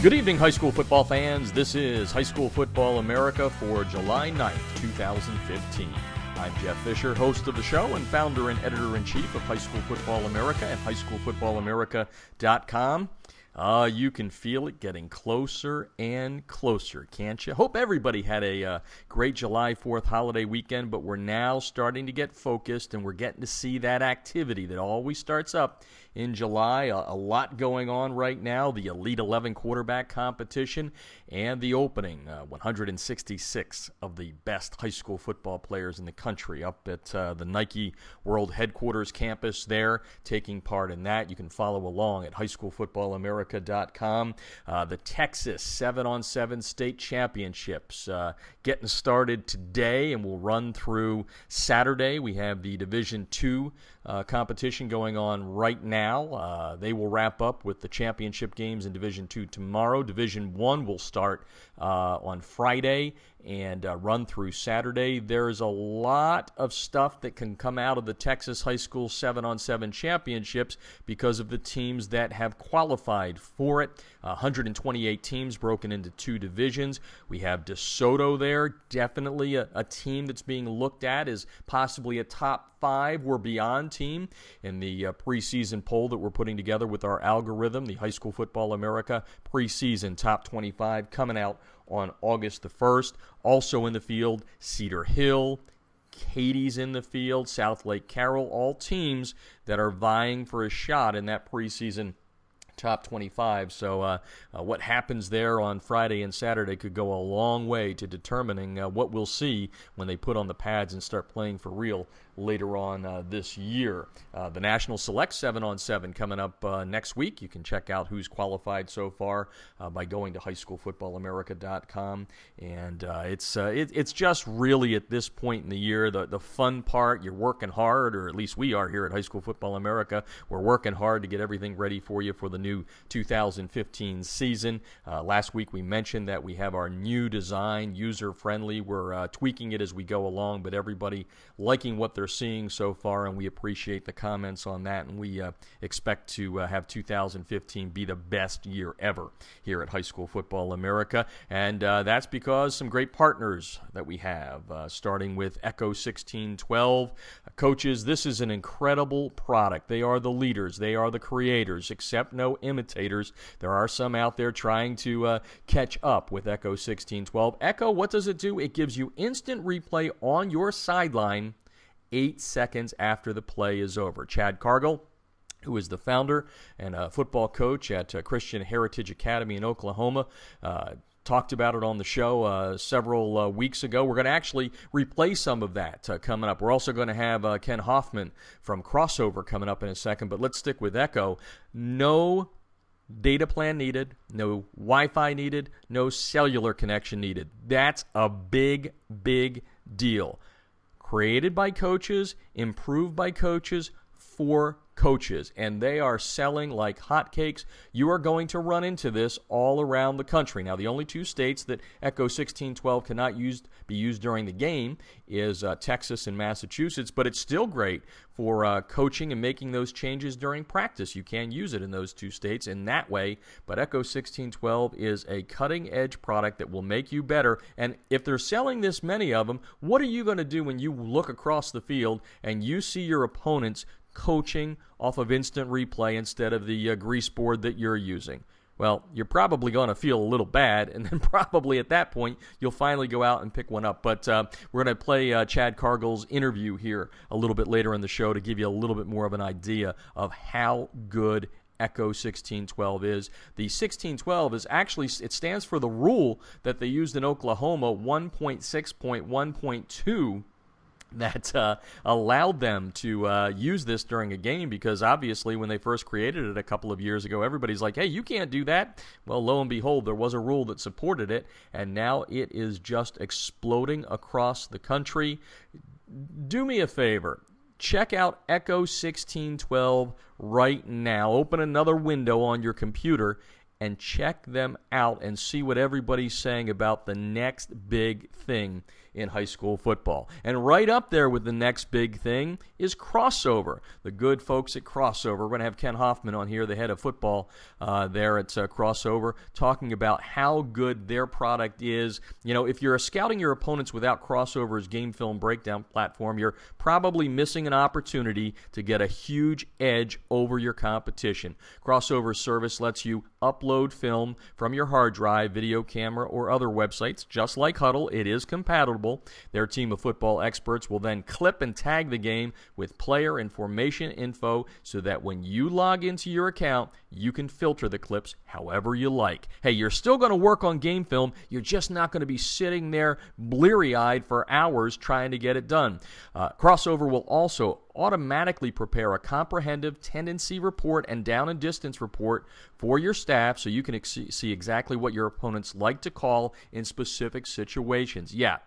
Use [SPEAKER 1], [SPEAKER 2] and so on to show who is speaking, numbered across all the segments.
[SPEAKER 1] Good evening, high school football fans. This is High School Football America for July 9th, 2015. I'm Jeff Fisher, host of the show and founder and editor-in-chief of High School Football America at highschoolfootballamerica.com. You can feel it getting closer and closer, can't you? Hope everybody had a great July 4th holiday weekend, but we're now starting to get focused, and we're getting to see that activity that always starts up in July. A lot going on right now, the Elite 11 quarterback competition and the opening. 166 of the best high school football players in the country up at the Nike World Headquarters campus there, taking part in that. You can follow along at highschoolfootballamerica.com. The Texas 7-on-7 state championships getting started today and will run through Saturday. We have the Division II competition going on right now. They will wrap up with the championship games in Division II tomorrow. Division I will start on Friday and run through Saturday. There's a lot of stuff that can come out of the Texas High School 7-on-7 championships because of the teams that have qualified for it. 128 teams broken into two divisions. We have DeSoto there, definitely a team that's being looked at as possibly a top 5 or beyond team in the preseason poll that we're putting together with our algorithm, the High School Football America preseason top 25 coming out on August the 1st. Also in the field, Cedar Hill, Katie's in the field, South Lake Carroll, all teams that are vying for a shot in that preseason top 25. So what happens there on Friday and Saturday could go a long way to determining what we'll see when they put on the pads and start playing for real later on this year. The National Select 7-on-7 coming up next week. You can check out who's qualified so far by going to highschoolfootballamerica.com. And it's just really at this point in the year, the fun part. You're working hard, or at least we are here at High School Football America. We're working hard to get everything ready for you for the new 2015 season. Last week we mentioned that we have our new design, user-friendly. We're tweaking it as we go along, but everybody liking what they're seeing so far, and we appreciate the comments on that, and we expect to have 2015 be the best year ever here at High School Football America, and that's because some great partners that we have, starting with Echo 1612. Coaches, this is an incredible product. They are the leaders. They are the creators, except no imitators. There are some out there trying to catch up with Echo 1612. Echo, what does it do? It gives you instant replay on your sideline 8 seconds after the play is over. Chad Cargill, who is the founder and a football coach at Christian Heritage Academy in Oklahoma, talked about it on the show several weeks ago. We're going to actually replay some of that coming up. We're also going to have Ken Hoffman from Crossover coming up in a second, but let's stick with Echo. No data plan needed, no Wi-Fi needed, no cellular connection needed. That's a big, big deal. Created by coaches, improved by coaches, for coaches, and they are selling like hotcakes. You are going to run into this all around the country. Now, the only two states that Echo 1612 cannot be used during the game is Texas and Massachusetts, but it's still great for coaching and making those changes during practice. You can use it in those two states in that way, but Echo 1612 is a cutting-edge product that will make you better, and if they're selling this many of them, what are you going to do when you look across the field and you see your opponents coaching off of instant replay instead of the grease board that you're using? Well, you're probably going to feel a little bad, and then probably at that point, you'll finally go out and pick one up. But we're going to play Chad Cargill's interview here a little bit later in the show to give you a little bit more of an idea of how good Echo 1612 is. The 1612 is actually, it stands for the rule that they used in Oklahoma, 1.6.1.2, that allowed them to use this during a game, because obviously when they first created it a couple of years ago, everybody's like, hey, you can't do that. Well, lo and behold, there was a rule that supported it, and now it is just exploding across the country. Do me a favor. Check out Echo 1612 right now. Open another window on your computer and check them out and see what everybody's saying about the next big thing in high school football. And right up there with the next big thing is crossover. The good folks at Crossover. We're going to have Ken Hoffman on here, the head of football there at Crossover, talking about how good their product is. You know, if you're scouting your opponents without Crossover's game film breakdown platform, you're probably missing an opportunity to get a huge edge over your competition. Crossover's service lets you upload film from your hard drive, video camera, or other websites. Just like Huddle, it is compatible. Their team of football experts will then clip and tag the game with player and formation info so that when you log into your account, you can filter the clips however you like. Hey, you're still going to work on game film. You're just not going to be sitting there bleary-eyed for hours trying to get it done. Crossover will also automatically prepare a comprehensive tendency report and down and distance report for your staff so you can see exactly what your opponents like to call in specific situations. Yeah,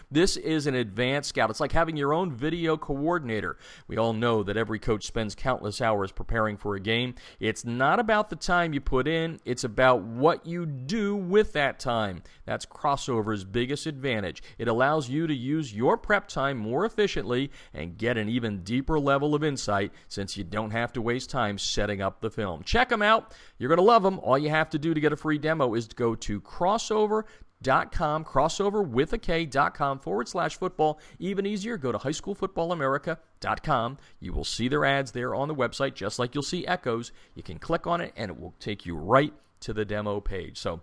[SPEAKER 1] this is an advanced scout. It's like having your own video coordinator. We all know that every coach spends countless hours preparing for a game. It's not about the time you put in, it's about what you do with that time. That's Crossover's biggest advantage. It allows you to use your prep time more efficiently and get an even deeper level of insight since you don't have to waste time setting up the film. Check them out. You're going to love them. All you have to do to get a free demo is to go to crossover.com, crossover with a K.com/football. Even easier, go to highschoolfootballamerica.com. You will see their ads there on the website, just like you'll see Echoes. You can click on it, and it will take you right to the demo page. So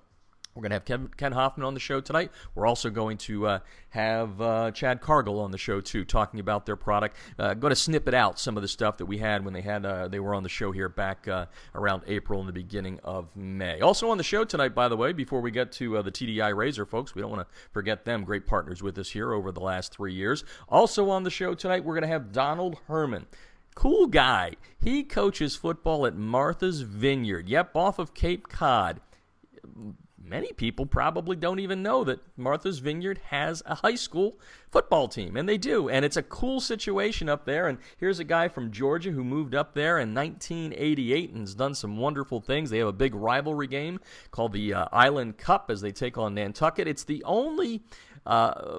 [SPEAKER 1] we're going to have Ken Hoffman on the show tonight. We're also going to have Chad Cargill on the show, too, talking about their product. Going to snippet out some of the stuff that we had when they were on the show here back around April and the beginning of May. Also on the show tonight, by the way, before we get to the TDI Razor folks, we don't want to forget them, great partners with us here over the last 3 years. Also on the show tonight, we're going to have Donald Herman. Cool guy. He coaches football at Martha's Vineyard. Yep, off of Cape Cod. Many people probably don't even know that Martha's Vineyard has a high school football team, and they do, and it's a cool situation up there. And here's a guy from Georgia who moved up there in 1988 and has done some wonderful things. They have a big rivalry game called the Island Cup as they take on Nantucket. It's the only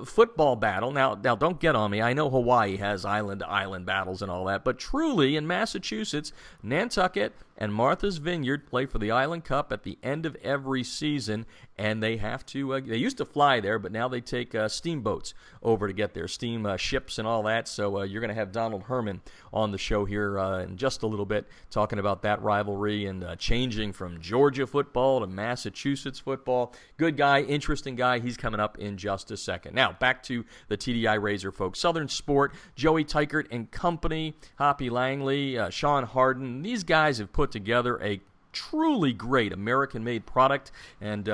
[SPEAKER 1] football battle. Now, don't get on me. I know Hawaii has island-to-island battles and all that, but truly in Massachusetts, Nantucket and Martha's Vineyard play for the Island Cup at the end of every season, and they have to, they used to fly there, but now they take steamboats over to get there, steam ships and all that. So you're going to have Donald Herman on the show here in just a little bit, talking about that rivalry and changing from Georgia football to Massachusetts football. Good guy, interesting guy. He's coming up in just a second. Now, back to the TDI Razor folks. Southern Sport, Joey Teichert and company, Hoppy Langley, Sean Harden. These guys have put together a truly great American-made product, and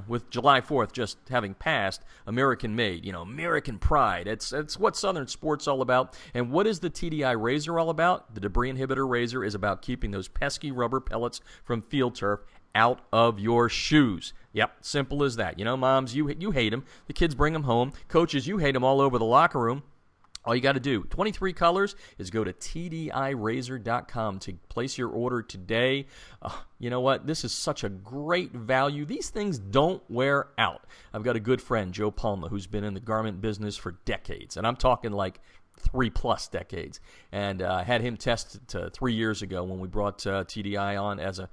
[SPEAKER 1] with July 4th just having passed, American-made, American pride. It's what Southern Sport's all about. And what is the TDI Razor all about? The debris inhibitor razor is about keeping those pesky rubber pellets from field turf out of your shoes. Yep, simple as that. Moms, you hate them. The kids bring them home. Coaches, you hate them all over the locker room. All you got to do, 23 colors, is go to tdirazor.com to place your order today. You know what? This is such a great value. These things don't wear out. I've got a good friend, Joe Palma, who's been in the garment business for decades, and I'm talking like 3+ decades, and had him tested 3 years ago when we brought TDI on as a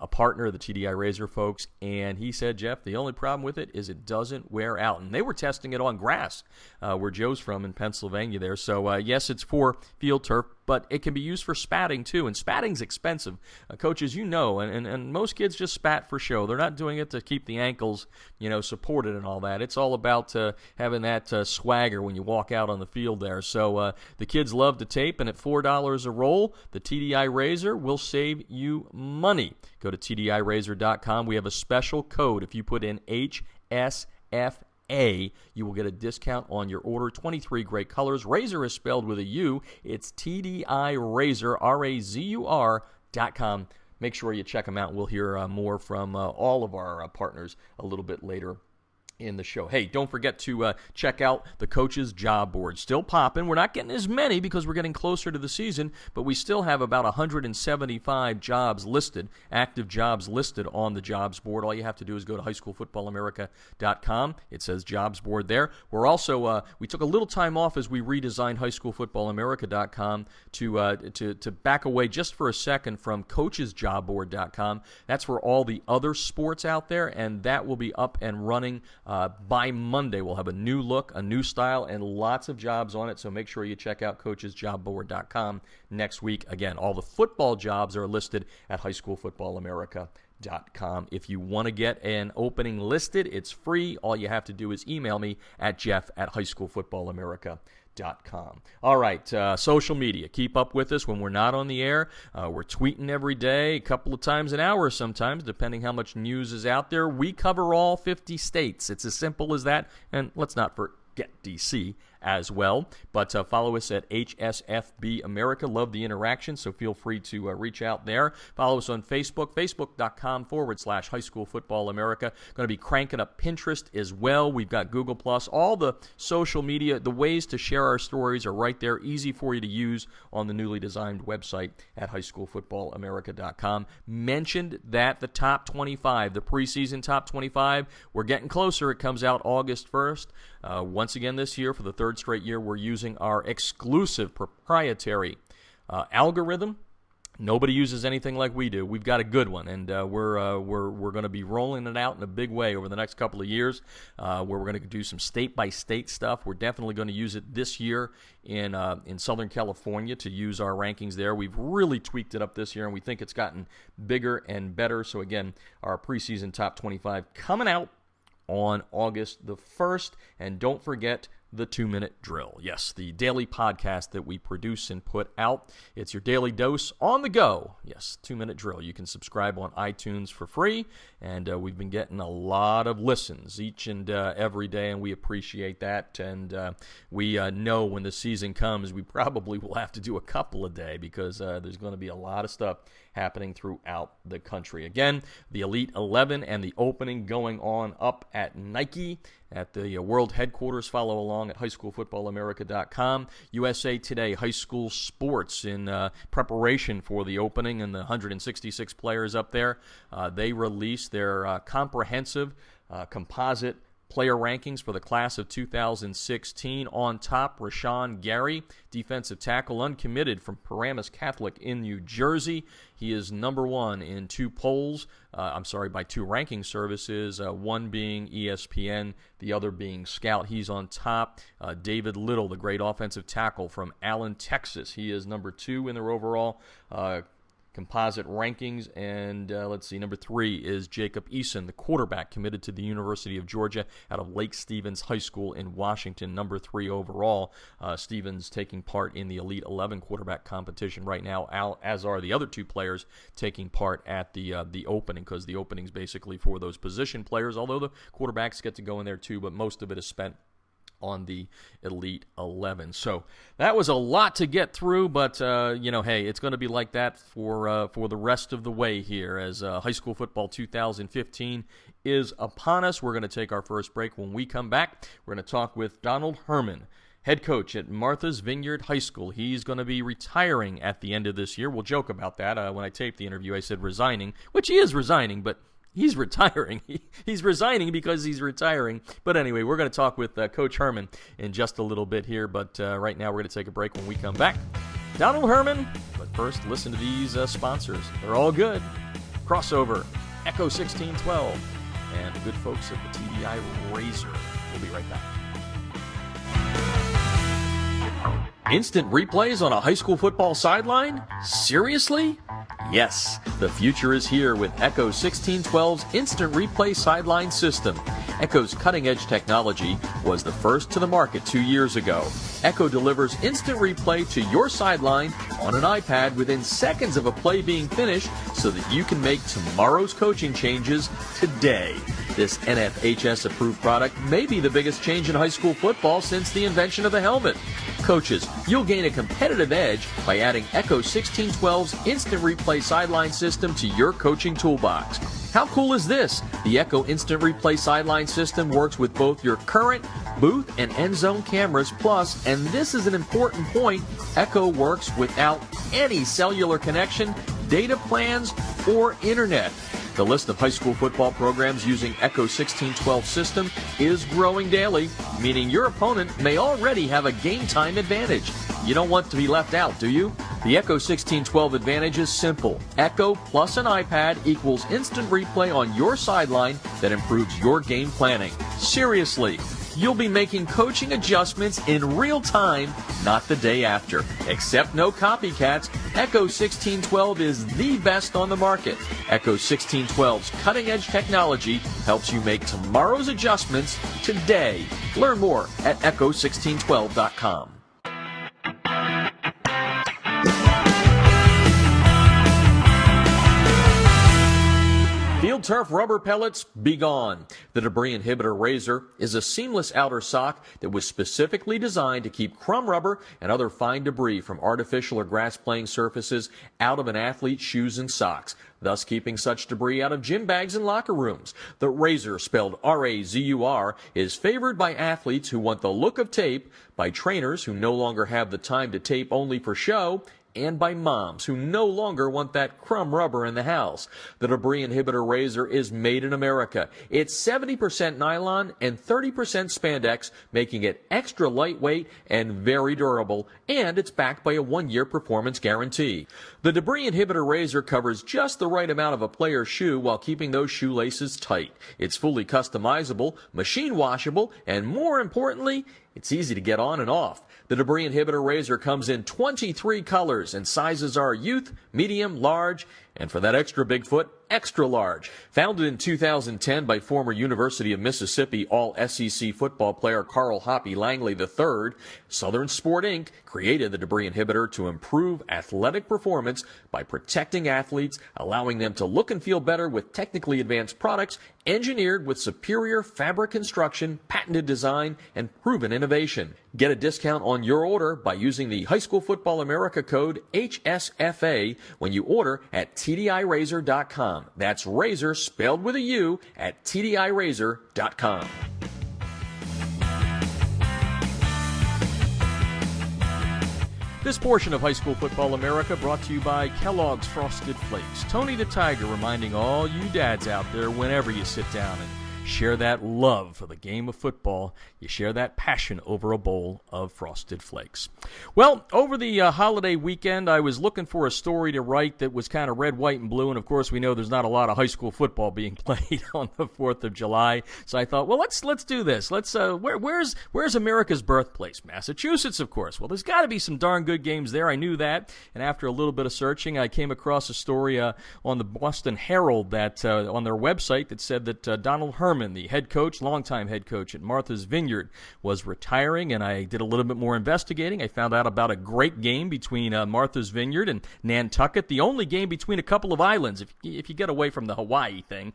[SPEAKER 1] partner of the TDI Razor folks, and he said, Jeff, the only problem with it is it doesn't wear out. And they were testing it on grass, where Joe's from in Pennsylvania there. So yes, it's for field turf, but it can be used for spatting too, and spatting's expensive. Coaches, and most kids just spat for show. They're not doing it to keep the ankles, supported and all that. It's all about having that swagger when you walk out on the field there. So the kids love to tape, and at $4 a roll, the TDI Razor will save you money. Go to tdirazor.com. We have a special code. If you put in HSFA, you will get a discount on your order. 23 great colors. Razor is spelled with a U. It's TDI Razor, RAZUR.com. Make sure you check them out. We'll hear more from all of our partners a little bit later in the show. Hey, don't forget to check out the Coaches Job Board. Still popping. We're not getting as many because we're getting closer to the season, but we still have about 175 jobs listed, active jobs listed on the Jobs Board. All you have to do is go to highschoolfootballamerica.com. It says Jobs Board there. We're also, we took a little time off as we redesigned highschoolfootballamerica.com to back away just for a second from coachesjobboard.com. That's where all the other sports out there, and that will be up and running by Monday. We'll have a new look, a new style, and lots of jobs on it, so make sure you check out coachesjobboard.com next week. Again, all the football jobs are listed at highschoolfootballamerica.com. If you want to get an opening listed, it's free. All you have to do is email me at jeff@highschoolfootballamerica.com. All right, social media. Keep up with us when we're not on the air. We're tweeting every day, a couple of times an hour sometimes, depending how much news is out there. We cover all 50 states. It's as simple as that. And let's not forget D.C. as well. But follow us at HSFB America. Love the interaction, so feel free to reach out there. Follow us on Facebook, facebook.com/High School Football America. Going to be cranking up Pinterest as well. We've got Google+. All the social media, the ways to share our stories are right there, easy for you to use on the newly designed website at highschoolfootballamerica.com. Mentioned that the top 25, the preseason top 25, we're getting closer. It comes out August 1st. Once again this year, for the third straight year, we're using our exclusive proprietary algorithm. Nobody uses anything like we do. We've got a good one, and we're going to be rolling it out in a big way over the next couple of years, where we're going to do some state-by-state stuff. We're definitely going to use it this year in Southern California to use our rankings there. We've really tweaked it up this year, and we think it's gotten bigger and better. So again, our preseason top 25 coming out on August the 1st, and don't forget the 2-Minute Drill. Yes, the daily podcast that we produce and put out. It's your daily dose on the go. Yes, 2-Minute Drill. You can subscribe on iTunes for free, and we've been getting a lot of listens each and every day, and we appreciate that. And we know when the season comes, we probably will have to do a couple a day because there's going to be a lot of stuff happening throughout the country. Again, the Elite 11 and the opening going on up at Nike at the world headquarters. Follow along at highschoolfootballamerica.com. USA Today, high school sports in preparation for the opening and the 166 players up there. They released their comprehensive composite player rankings for the class of 2016. On top, Rashawn Gary, defensive tackle, uncommitted from Paramus Catholic in New Jersey. He is number one in two polls, by two ranking services, one being ESPN, the other being Scout. He's on top. David Little, the great offensive tackle from Allen, Texas. He is number 2 in their overall composite rankings, and number 3 is Jacob Eason, the quarterback committed to the University of Georgia out of Lake Stevens High School in Washington, number 3 overall. Stevens taking part in the Elite 11 quarterback competition right now, as are the other 2 players taking part at the opening, because the opening is basically for those position players, although the quarterbacks get to go in there too, but most of it is spent on the Elite 11. So that was a lot to get through, but hey, it's going to be like that for the rest of the way here as high school football 2015 is upon us. We're going to take our first break. When we come back, we're going to talk with Donald Herman, head coach at Martha's Vineyard High School. He's going to be retiring at the end of this year. We'll joke about that. When I taped the interview, I said resigning, which he is resigning, but he's retiring. He's resigning because he's retiring. But anyway, we're going to talk with Coach Herman in just a little bit here. But right now, we're going to take a break. When we come back, Donald Herman. But first, listen to these sponsors. They're all good. Crossover, Echo 1612, and the good folks at the TDI Razor. We'll be right back. Instant replays on a high school football sideline? Seriously? Yes, the future is here with Echo 1612's Instant Replay Sideline System. Echo's cutting-edge technology was the first to the market 2 years ago. Echo delivers instant replay to your sideline on an iPad within seconds of a play being finished so that you can make tomorrow's coaching changes today. This NFHS-approved product may be the biggest change in high school football since the invention of the helmet. Coaches, you'll gain a competitive edge by adding Echo 1612's Instant Replay Sideline System to your coaching toolbox. How cool is this? The Echo Instant Replay sideline system works with both your current booth and end zone cameras. Plus, and this is an important point, Echo works without any cellular connection, data plans, or internet. The list of high school football programs using Echo 1612 system is growing daily, meaning your opponent may already have a game time advantage. You don't want to be left out, do you? The Echo 1612 advantage is simple. Echo plus an iPad equals instant replay on your sideline that improves your game planning. Seriously, you'll be making coaching adjustments in real time, not the day after. Except no copycats, Echo 1612 is the best on the market. Echo 1612's cutting-edge technology helps you make tomorrow's adjustments today. Learn more at echo1612.com. Field turf rubber pellets, be gone. The Debris Inhibitor Razor is a seamless outer sock that was specifically designed to keep crumb rubber and other fine debris from artificial or grass playing surfaces out of an athlete's shoes and socks, thus keeping such debris out of gym bags and locker rooms. The Razor, spelled R-A-Z-U-R, is favored by athletes who want the look of tape, by trainers who no longer have the time to tape only for show, and by moms who no longer want that crumb rubber in the house. The Debris Inhibitor Razor is made in America. It's 70% nylon and 30% spandex, making it extra lightweight and very durable, and it's backed by a 1-year performance guarantee. The Debris Inhibitor Razor covers just the right amount of a player's shoe while keeping those shoelaces tight. It's fully customizable, machine washable, and more importantly, it's easy to get on and off. The Debris Inhibitor Razor comes in 23 colors, and sizes are youth, medium, large, and for that extra big foot, extra large. Founded in 2010 by former University of Mississippi All-SEC football player Carl Hoppy Langley III, Southern Sport Inc. created the Debris Inhibitor to improve athletic performance by protecting athletes, allowing them to look and feel better with technically advanced products engineered with superior fabric construction, patented design, and proven innovation. Get a discount on your order by using the High School Football America code HSFA when you order at TDIRazor.com. That's razor spelled with a U at TDIRazor.com. This portion of High School Football America brought to you by Kellogg's Frosted Flakes. Tony the Tiger reminding all you dads out there, whenever you sit down and share that love for the game of football, you share that passion over a bowl of Frosted Flakes. Well, over the holiday weekend, I was looking for a story to write that was kind of red, white, and blue, and of course we know there's not a lot of high school football being played on the 4th of July, so I thought, well, let's do this. Where's America's birthplace? Massachusetts, of course. Well, there's got to be some darn good games there. I knew that, and after a little bit of searching, I came across a story on the Boston Herald that on their website that said that Donald Herman, the head coach, longtime head coach at Martha's Vineyard, was retiring, and I did a little bit more investigating. I found out about a great game between Martha's Vineyard and Nantucket, the only game between a couple of islands, if you get away from the Hawaii thing,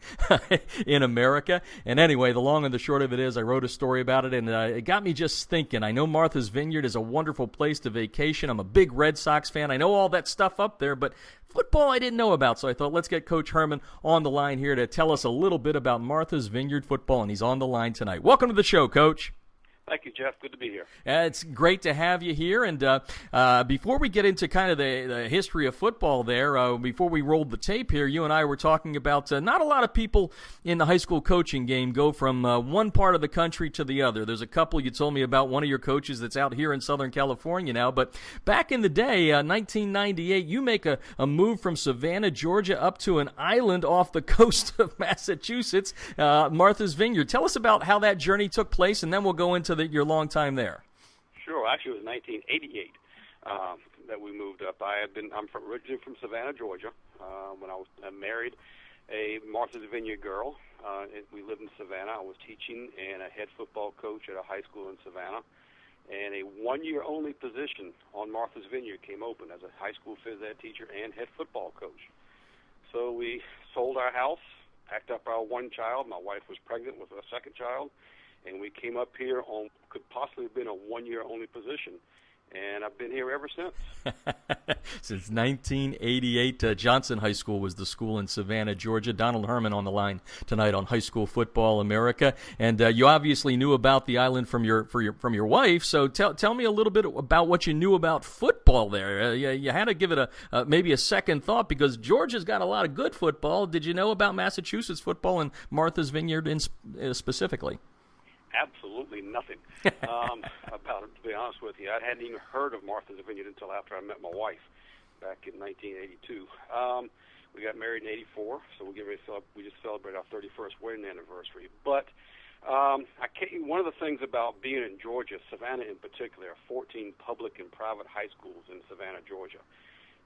[SPEAKER 1] in America. And anyway, the long and the short of it is I wrote a story about it, and it got me just thinking. I know Martha's Vineyard is a wonderful place to vacation. I'm a big Red Sox fan. I know all that stuff up there, but football I didn't know about, so I thought let's get Coach Herman on the line here to tell us a little bit about Martha's Vineyard football, and he's on the line tonight. Welcome to the show, Coach.
[SPEAKER 2] Thank you, Jeff. Good to be here.
[SPEAKER 1] It's great to have you here. And before we get into kind of the history of football there, before we rolled the tape here, you and I were talking about not a lot of people in the high school coaching game go from one part of the country to the other. There's a couple. You told me about one of your coaches that's out here in Southern California now. But back in the day, 1998, you make a move from Savannah, Georgia, up to an island off the coast of Massachusetts, Martha's Vineyard. Tell us about how that journey took place, and then we'll go into your long time there.
[SPEAKER 2] Sure. Actually, it was 1988 that we moved up. I'm originally from Savannah, Georgia. When I married a Martha's Vineyard girl, we lived in Savannah. I was teaching and a head football coach at a high school in Savannah. And a one-year only position on Martha's Vineyard came open as a high school phys ed teacher and head football coach. So we sold our house, packed up our one child. My wife was pregnant with our second child. And we came up here on could possibly have been a one-year only position. and I've been here ever since.
[SPEAKER 1] Since 1988, Johnson High School was the school in Savannah, Georgia. Donald Herman on the line tonight on High School Football America, and you obviously knew about the island from your wife. So tell me a little bit about what you knew about football there. You had to give it maybe a second thought, because Georgia's got a lot of good football. Did you know about Massachusetts football and Martha's Vineyard specifically?
[SPEAKER 2] Absolutely nothing about it, to be honest with you. I hadn't even heard of Martha's Vineyard until after I met my wife back in 1982. We got married in '84, so we just celebrated our 31st wedding anniversary. But one of the things about being in Georgia, Savannah in particular, 14 public and private high schools in Savannah, Georgia,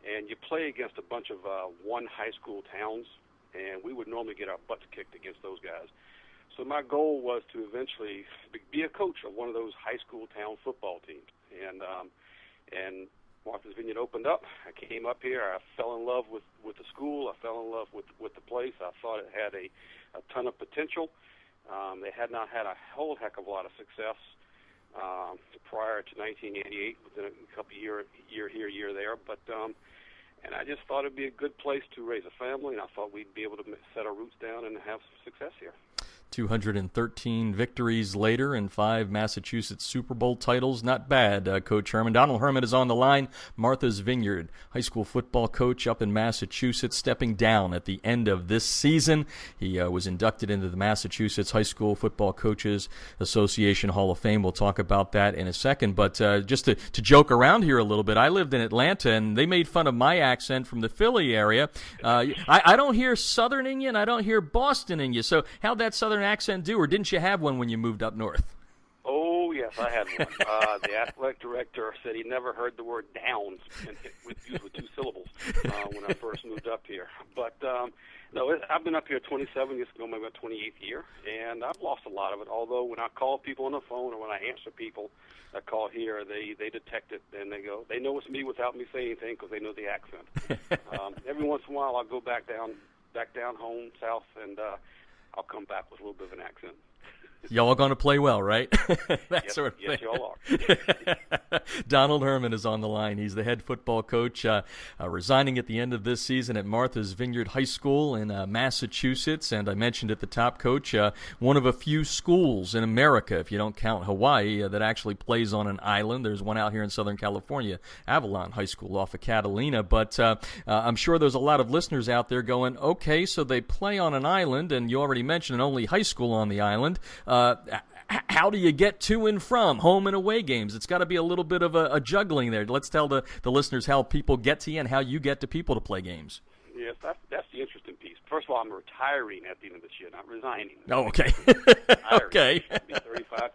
[SPEAKER 2] and you play against a bunch of one high school towns, and we would normally get our butts kicked against those guys. So my goal was to eventually be a coach of one of those high school town football teams. And Martha's Vineyard opened up. I came up here. I fell in love with the school. I fell in love with the place. I thought it had a ton of potential. They had not had a whole heck of a lot of success prior to 1988, within a couple year here, year there. But and I just thought it'd be a good place to raise a family, and I thought we'd be able to set our roots down and have some success here.
[SPEAKER 1] 213 victories later and 5 Massachusetts Super Bowl titles. Not bad, Coach Herman. Donald Herman is on the line. Martha's Vineyard high school football coach up in Massachusetts, stepping down at the end of this season. He was inducted into the Massachusetts High School Football Coaches Association Hall of Fame. We'll talk about that in a second. But just to joke around here a little bit, I lived in Atlanta, and they made fun of my accent from the Philly area. I don't hear Southern in you, and I don't hear Boston in you. So how'd that Southern accent do, or didn't you have one when you moved up north?
[SPEAKER 2] Oh, yes, I had one. The athletic director said he never heard the word downs used with 2 syllables when I first moved up here. But no, I've been up here 27 years ago, maybe my 28th year, and I've lost a lot of it. Although when I call people on the phone or when I answer people that call here, they detect it, and they know it's me without me saying anything, because they know the accent. Every once in a while, I'll go back down home south, and I'll come back with a little bit of an accent.
[SPEAKER 1] Y'all are going to play well, right?
[SPEAKER 2] Yes, y'all are.
[SPEAKER 1] Donald Herman is on the line. He's the head football coach, resigning at the end of this season at Martha's Vineyard High School in Massachusetts. And I mentioned at the top, Coach, one of a few schools in America, if you don't count Hawaii, that actually plays on an island. There's one out here in Southern California, Avalon High School off of Catalina. But I'm sure there's a lot of listeners out there going, okay, so they play on an island, and you already mentioned an only high school on the island. How do you get to and from home and away games? It's got to be a little bit of a juggling there. Let's tell the listeners how people get to you and how you get to people to play games.
[SPEAKER 2] Yes, that's the interesting piece. First of all, I'm retiring at the end of this year, not resigning.
[SPEAKER 1] Oh, okay. Okay.
[SPEAKER 2] I'll be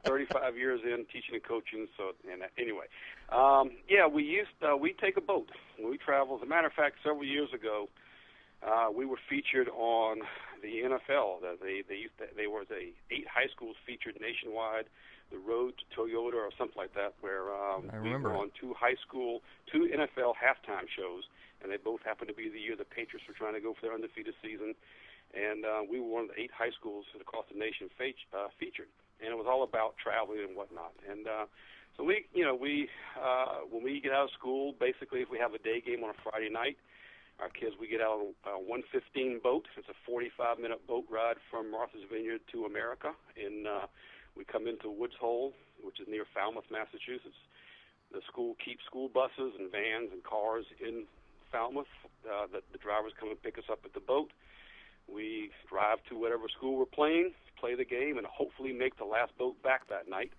[SPEAKER 2] 35 years in teaching and coaching. So, anyway, we take a boat when we travel. As a matter of fact, several years ago, we were featured on the NFL. There was 8 high schools featured nationwide, the Road to Toyota or something like that, where we were on 2 NFL halftime shows, and they both happened to be the year the Patriots were trying to go for their undefeated season, and we were one of the 8 high schools across the nation featured, and it was all about traveling and whatnot. And so when we get out of school, basically if we have a day game on a Friday night, our kids, we get out on a 115 boat. It's a 45-minute boat ride from Martha's Vineyard to America. And we come into Woods Hole, which is near Falmouth, Massachusetts. The school keeps school buses and vans and cars in Falmouth. The drivers come and pick us up at the boat. We drive to whatever school we're playing, play the game, and hopefully make the last boat back that night.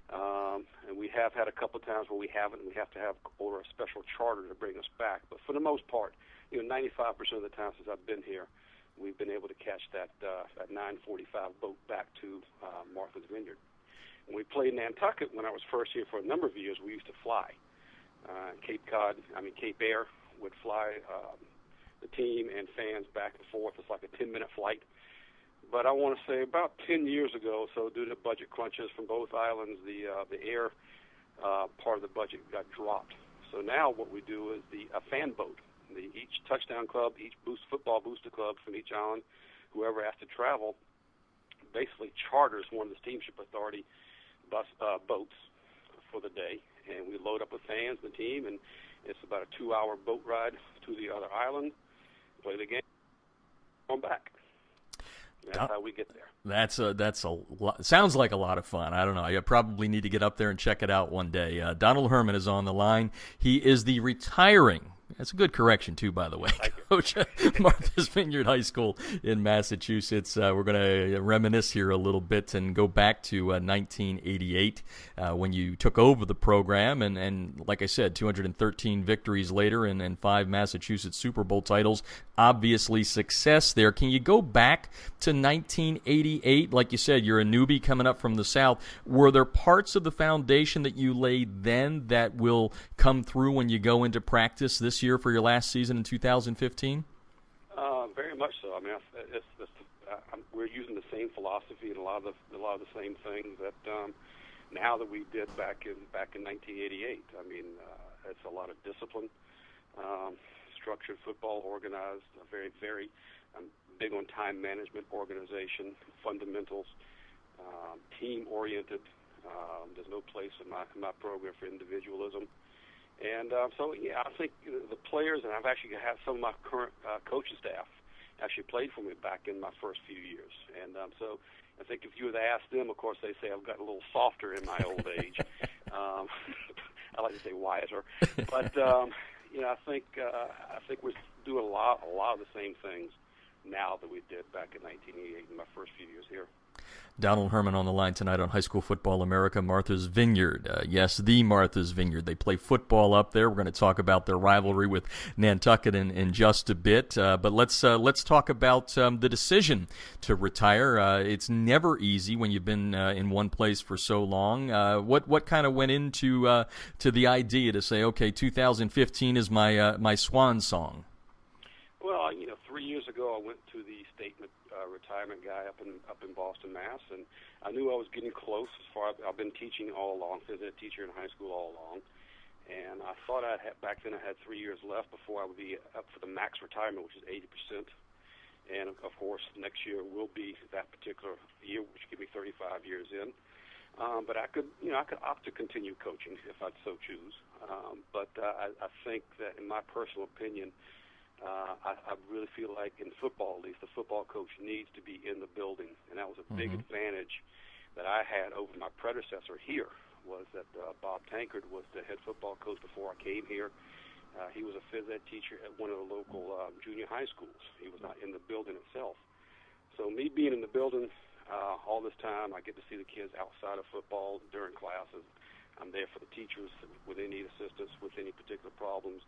[SPEAKER 2] And we have had a couple of times where we haven't. We have to order a special charter to bring us back. But for the most part, 95% of the time since I've been here, we've been able to catch that 9:45 boat back to Martha's Vineyard. When we played Nantucket, when I was first here for a number of years, we used to fly. Cape Air would fly the team and fans back and forth. It's like a 10-minute flight. But I want to say about 10 years ago, so due to budget crunches from both islands, the air part of the budget got dropped. So now what we do is a fan boat. Each touchdown club, each football booster club from each island, whoever has to travel, basically charters one of the Steamship Authority boats for the day, and we load up with fans, the team, and it's about a 2-hour boat ride to the other island, play the game, come back. That's how we get there.
[SPEAKER 1] That's a lot. Sounds like a lot of fun. I don't know. I probably need to get up there and check it out one day. Donald Herman is on the line. He is the retiring. That's a good correction, too, by the way. Coach Martha's Vineyard High School in Massachusetts. We're going to reminisce here a little bit and go back to 1988 when you took over the program. And like I said, 213 victories later and 5 Massachusetts Super Bowl titles. Obviously success there. Can you go back to 1988? Like you said, you're a newbie coming up from the South. Were there parts of the foundation that you laid then that will come through when you go into practice this year for your last season in 2015?
[SPEAKER 2] Very much so. I mean, we're using the same philosophy and a lot of the same things that now that we did back in 1988. I mean, it's a lot of discipline, structured football, organized, very, very big on time management, organization, fundamentals, team-oriented. There's no place in my program for individualism. And so, yeah, I think the players, and I've actually had some of my current coaching staff actually played for me back in my first few years. And so I think if you were to ask them, of course, they say I've gotten a little softer in my old age. I like to say wiser. But, I think we're doing a lot of the same things now that we did back in 1988 in my first few years here.
[SPEAKER 1] Donald Herman on the line tonight on High School Football America, Martha's Vineyard. Yes, the Martha's Vineyard. They play football up there. We're going to talk about their rivalry with Nantucket in just a bit. But let's talk about the decision to retire. It's never easy when you've been in one place for so long. What kind of went into to the idea to say, okay, 2015 is my swan song?
[SPEAKER 2] Well, 3 years ago I went to the state retirement guy up in Boston, Mass, and I knew I was getting close. I've been teaching all along, phys ed teacher in high school all along, and I thought back then I had 3 years left before I would be up for the max retirement, which is 80%. And of course, next year will be that particular year, which give me 35 years in. But I could opt to continue coaching if I'd so choose. But I think that, in my personal opinion, I really feel like in football, at least, the football coach needs to be in the building, and that was a big advantage that I had over my predecessor here, was that Bob Tankard was the head football coach before I came here. He was a phys ed teacher at one of the local junior high schools. He was not in the building itself. So me being in the building all this time, I get to see the kids outside of football during classes. I'm there for the teachers when they need assistance with any particular problems.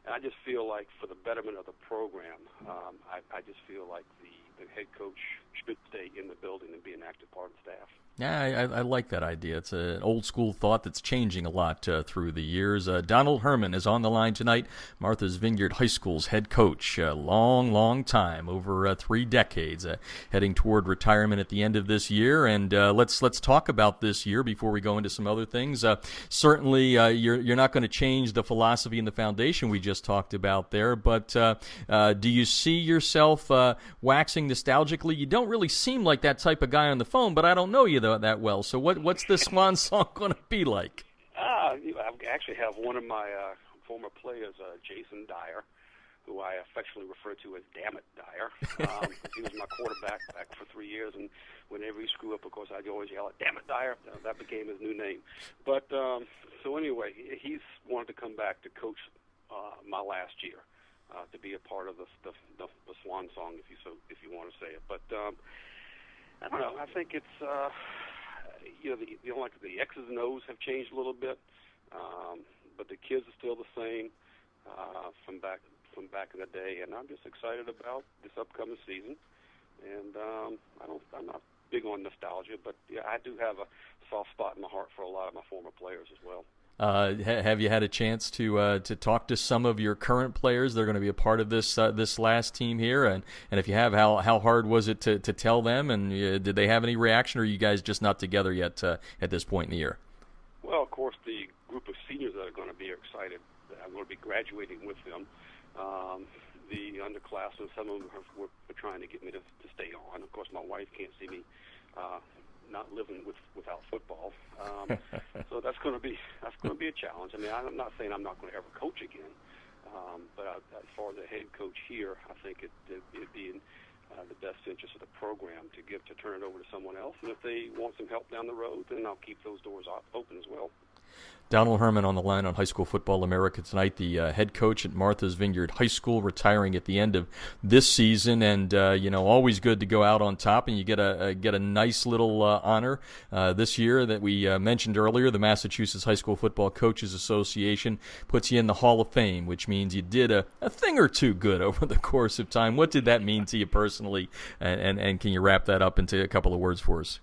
[SPEAKER 2] And I just feel like for the betterment of the program, I just feel like the head coach should stay in the building and be an active part of the staff.
[SPEAKER 1] Yeah, I like that idea. It's an old-school thought that's changing a lot through the years. Donald Herman is on the line tonight, Martha's Vineyard High School's head coach. Long time, over 3 decades, heading toward retirement at the end of this year. And let's talk about this year before we go into some other things. Certainly, you're not going to change the philosophy and the foundation we just talked about there, but do you see yourself waxing nostalgically? You don't really seem like that type of guy on the phone, but I don't know you that well. So what's the swan song going to be like?
[SPEAKER 2] I actually have one of my former players, Jason Dyer, who I affectionately refer to as Damn It Dyer. He was my quarterback back for 3 years, and whenever he screwed up, of course, I'd always yell, Damn It Dyer. That became his new name. But so anyway, he's wanted to come back to coach my last year, to be a part of the swan song, if you want to say it. But I don't know. I think it's the X's and O's have changed a little bit, but the kids are still the same from back in the day, and I'm just excited about this upcoming season. And I'm not big on nostalgia, but yeah, I do have a soft spot in my heart for a lot of my former players as well.
[SPEAKER 1] Have you had a chance to talk to some of your current players? They're going to be a part of this last team here, and if you have, how hard was it to tell them? And did they have any reaction, or are you guys just not together yet at this point in the year?
[SPEAKER 2] Well, of course, the group of seniors that are going to be excited. I'm going to be graduating with them. The underclassmen, some of them were trying to get me to stay on. Of course, my wife can't see me not living without football, so that's going to be a challenge. I'm not saying I'm not going to ever coach again, but as far as a head coach here, I think it'd be in the best interest of the program to turn it over to someone else. And if they want some help down the road, then I'll keep those doors open as well.
[SPEAKER 1] Donald Herman on the line on High School Football America tonight, the head coach at Martha's Vineyard High School, retiring at the end of this season, and always good to go out on top, and you get a nice little honor this year that we mentioned earlier. The Massachusetts High School Football Coaches Association puts you in the Hall of Fame, which means you did a thing or two good over the course of time. What did that mean to you personally, and can you wrap that up into a couple of words for us?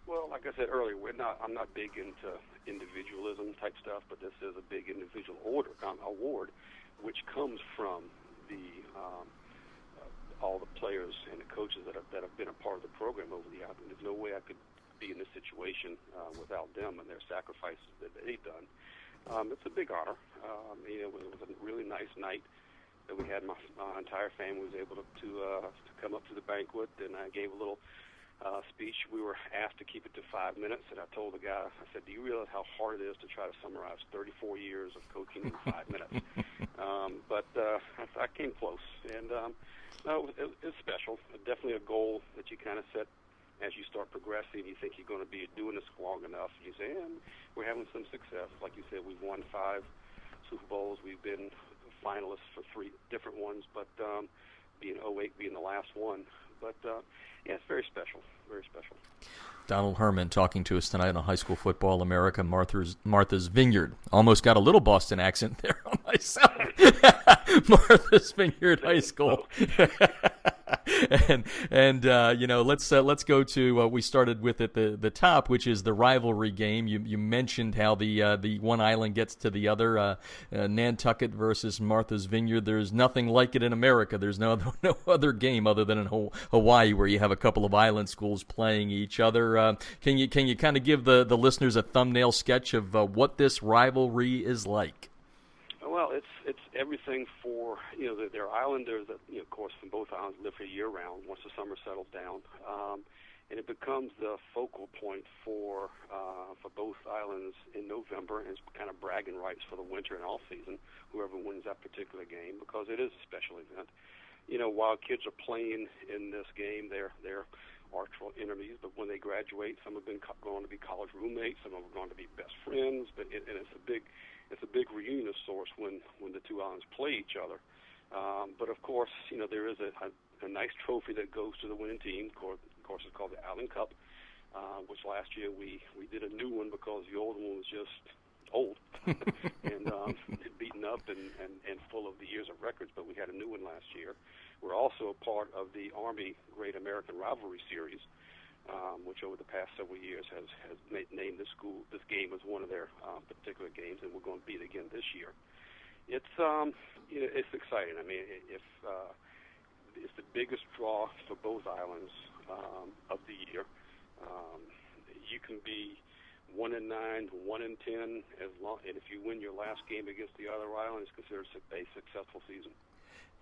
[SPEAKER 2] Well, like I said earlier, I'm not big into individualism type stuff, but this is a big individual award, which comes from the all the players and the coaches that have been a part of the program over the years. There's no way I could be in this situation without them and their sacrifices that they've done. It's a big honor. It was a really nice night that we had. My entire family was able to come up to the banquet, and I gave a little speech. We were asked to keep it to 5 minutes, and I told the guy, I said, do you realize how hard it is to try to summarize 34 years of coaching in 5 minutes? But I came close, and no, it was special. Definitely a goal that you kind of set as you start progressing. You think you're going to be doing this long enough. You say, we're having some success. Like you said, we've won 5 Super Bowls. We've been finalists for 3 different ones, but being 08 being the last one. But, it's very special, very special.
[SPEAKER 1] Donald Herman talking to us tonight on High School Football America, Martha's Vineyard. Almost got a little Boston accent there on myself. Martha's Vineyard High School. Let's go to what we started with at the top, which is the rivalry game. You mentioned how the one island gets to the other, Nantucket versus Martha's Vineyard. There's nothing like it in America. There's no other game other than in Hawaii where you have a couple of island schools playing each other. Can you kind of give the listeners a thumbnail sketch of what this rivalry is like?
[SPEAKER 2] Well, it's everything for their islanders that of course from both islands live here year round once the summer settles down, and it becomes the focal point for both islands in November, and it's kind of bragging rights for the winter and all season. Whoever wins that particular game, because it is a special event. While kids are playing in this game, they're arch enemies, but when they graduate, some have been going to be college roommates, some have gone to be best friends. But it's a big reunion source when the two islands play each other. But of course, there is a nice trophy that goes to the winning team. Of course, it's called the Island Cup, which last year we did a new one because the old one was just old and beaten up and full of the years of records. But we had a new one last year. We're also a part of the Army Great American Rivalry Series, which over the past several years has named this game as one of their particular games, and we're going to beat it again this year. It's exciting. I mean, it's the biggest draw for both islands of the year. You can be 1-9, 1-10, and if you win your last game against the other island, it's considered a successful season.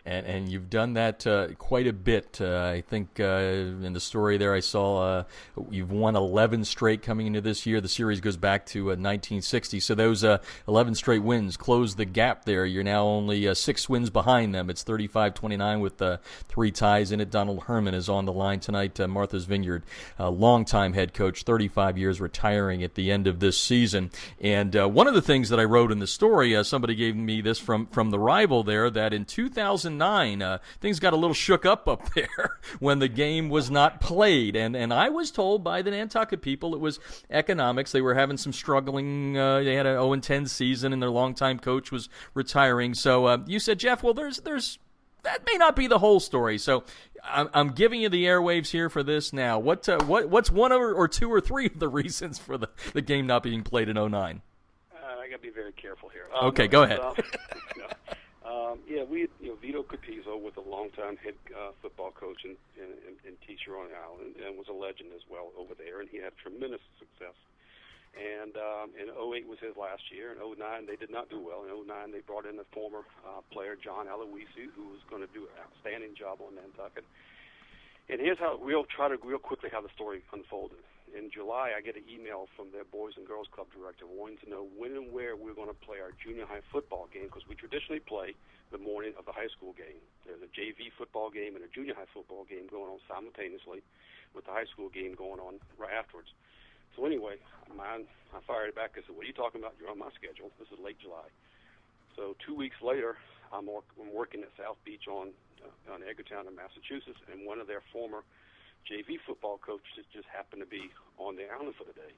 [SPEAKER 1] And you've done that quite a bit. I think in the story there I saw you've won 11 straight coming into this year. The series goes back to 1960. So those 11 straight wins close the gap there. You're now only 6 wins behind them. It's 35-29 with 3 ties in it. Donald Herman is on the line tonight, Martha's Vineyard, longtime head coach, 35 years, retiring at the end of this season. And one of the things that I wrote in the story, somebody gave me this from the rival there, that in 2009, things got a little shook up there when the game was not played. And I was told by the Nantucket people it was economics. They were having some struggling. They had an 0-10 season, and their longtime coach was retiring. So you said, Jeff, well, there's that may not be the whole story. So I'm giving you the airwaves here for this now. What's one or 2 or 3 of the reasons for the game not being played in 2009?
[SPEAKER 2] I got to be very careful here.
[SPEAKER 1] Okay, go ahead.
[SPEAKER 2] Vito Capizzo was a longtime head football coach and teacher on the island, and was a legend as well over there, and he had tremendous success. And in 2008 was his last year. In 2009, they did not do well. In 2009, they brought in a former player, John Aloisi, who was going to do an outstanding job on Nantucket. And here's how real quickly how the story unfolded. in July, I get an email from their Boys and Girls Club director wanting to know when and where we're going to play our junior high football game, because we traditionally play the morning of the high school game. There's a JV football game and a junior high football game going on simultaneously, with the high school game going on right afterwards. So anyway, I fired it back. I said, what are you talking about? You're on my schedule. This is late July. So 2 weeks later, I'm working at South Beach on Edgartown in Massachusetts, and one of their former JV football coaches just happened to be on the island for the day.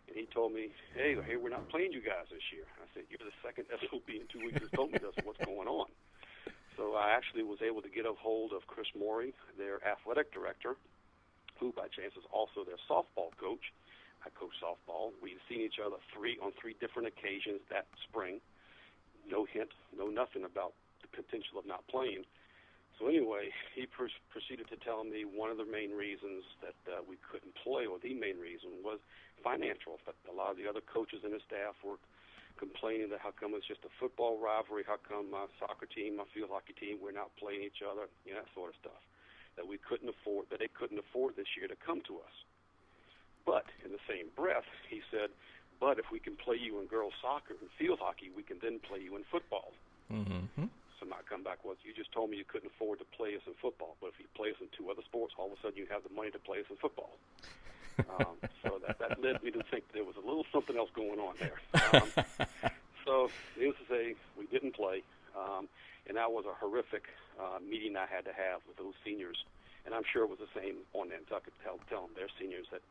[SPEAKER 2] And he told me, hey, we're not playing you guys this year. I said, you're the second SOB in 2 weeks that's told me this. What's going on? So I actually was able to get a hold of Chris Morey, their athletic director, who by chance is also their softball coach. I coach softball. We've seen each other on three different occasions that spring. No hint, no nothing about the potential of not playing. So anyway, he proceeded to tell me one of the main reasons that we couldn't play, or the main reason, was financial. But a lot of the other coaches and his staff were complaining that how come it's just a football rivalry, how come my soccer team, my field hockey team, we're not playing each other, that sort of stuff, that they couldn't afford this year to come to us. But in the same breath, he said, but if we can play you in girls soccer and field hockey, we can then play you in football.
[SPEAKER 1] Mm-hmm.
[SPEAKER 2] So my comeback was, you just told me you couldn't afford to play us in football, but if you play us in two other sports, all of a sudden you have the money to play us in football. So that led me to think there was a little something else going on there. So needless to say, we didn't play, and that was a horrific meeting I had to have with those seniors. And I'm sure it was the same on Nantucket, tell them, their seniors, that